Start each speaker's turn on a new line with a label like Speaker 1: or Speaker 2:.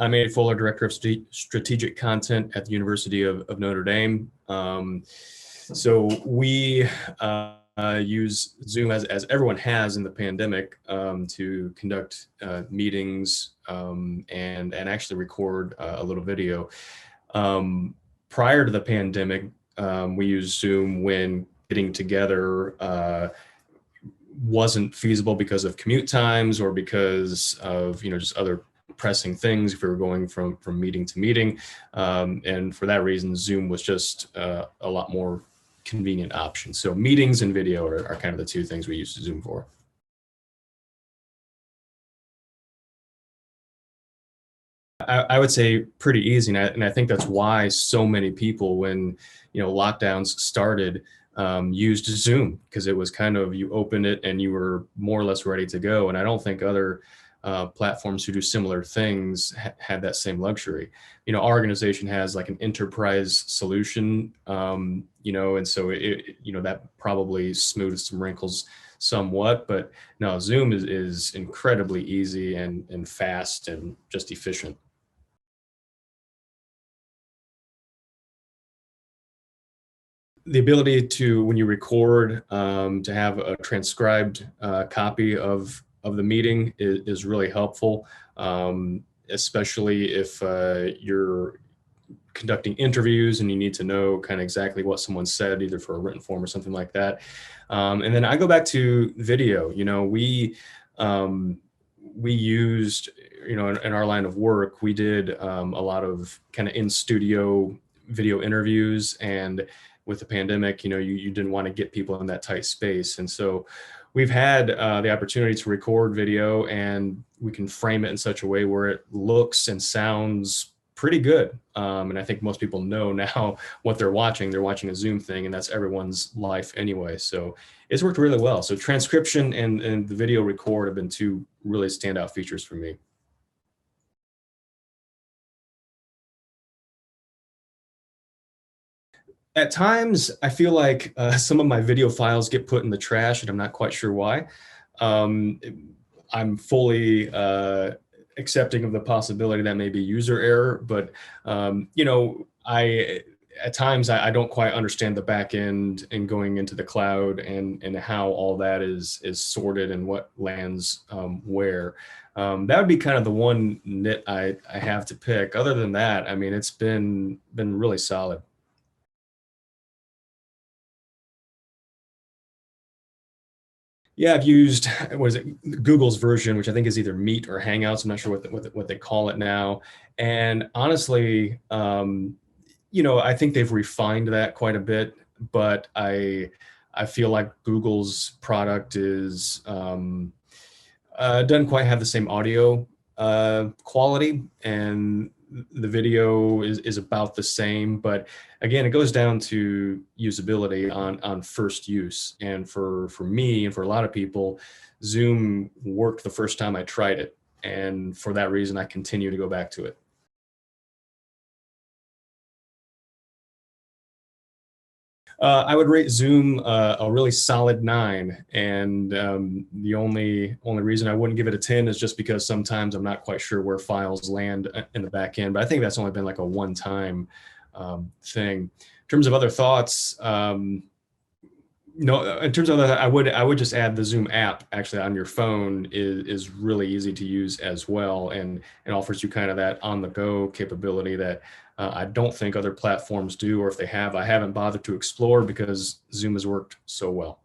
Speaker 1: I'm a fuller director of strategic content at the University of Notre Dame. So we use Zoom as everyone has in the pandemic to conduct meetings and actually record a little video. Prior to the pandemic, we used Zoom when getting together wasn't feasible because of commute times or because of just other pressing things if we were going from meeting to meeting. And for that reason, Zoom was just a lot more convenient option. So meetings and video are kind of the two things we use Zoom for. I would say pretty easy, and I think that's why so many people, when lockdowns started, used Zoom, because it was kind of, you opened it and you were more or less ready to go. And I don't think other platforms who do similar things had that same luxury. Our organization has like an enterprise solution, and so that probably smoothed some wrinkles somewhat, but no, Zoom is incredibly easy and fast and just efficient. The ability to, when you record, to have a transcribed copy of the meeting is really helpful, especially if you're conducting interviews and you need to know kind of exactly what someone said, either for a written form or something like that. And then I go back to video. We used, in our line of work, we did a lot of kind of in studio video interviews, and with the pandemic, you didn't want to get people in that tight space. And so we've had the opportunity to record video, and we can frame it in such a way where it looks and sounds pretty good. And I think most people know now what they're watching. They're watching a Zoom thing, and that's everyone's life anyway. So it's worked really well. So transcription and the video record have been two really standout features for me. At times, I feel like some of my video files get put in the trash, and I'm not quite sure why. Um, I'm fully accepting of the possibility that may be user error, but I at times I don't quite understand the back end and going into the cloud and how all that is sorted and what lands where. That would be kind of the one nit I have to pick. Other than that, I mean, it's been really solid. Yeah, I've used, what is it, Google's version, which I think is either Meet or Hangouts. I'm not sure what they call it now. And honestly, I think they've refined that quite a bit, but I feel like Google's product is doesn't quite have the same audio quality, and the video is about the same. But again, it goes down to usability on first use. And for me and for a lot of people, Zoom worked the first time I tried it, and for that reason, I continue to go back to it. I would rate Zoom a really solid 9, and the only reason I wouldn't give it a 10 is just because sometimes I'm not quite sure where files land in the back end. But I think that's only been like a one-time thing. In terms of other thoughts, no, in terms of that, I would just add the Zoom app actually on your phone is really easy to use as well, and offers you kind of that on the go capability that I don't think other platforms do, or if they have, I haven't bothered to explore because Zoom has worked so well.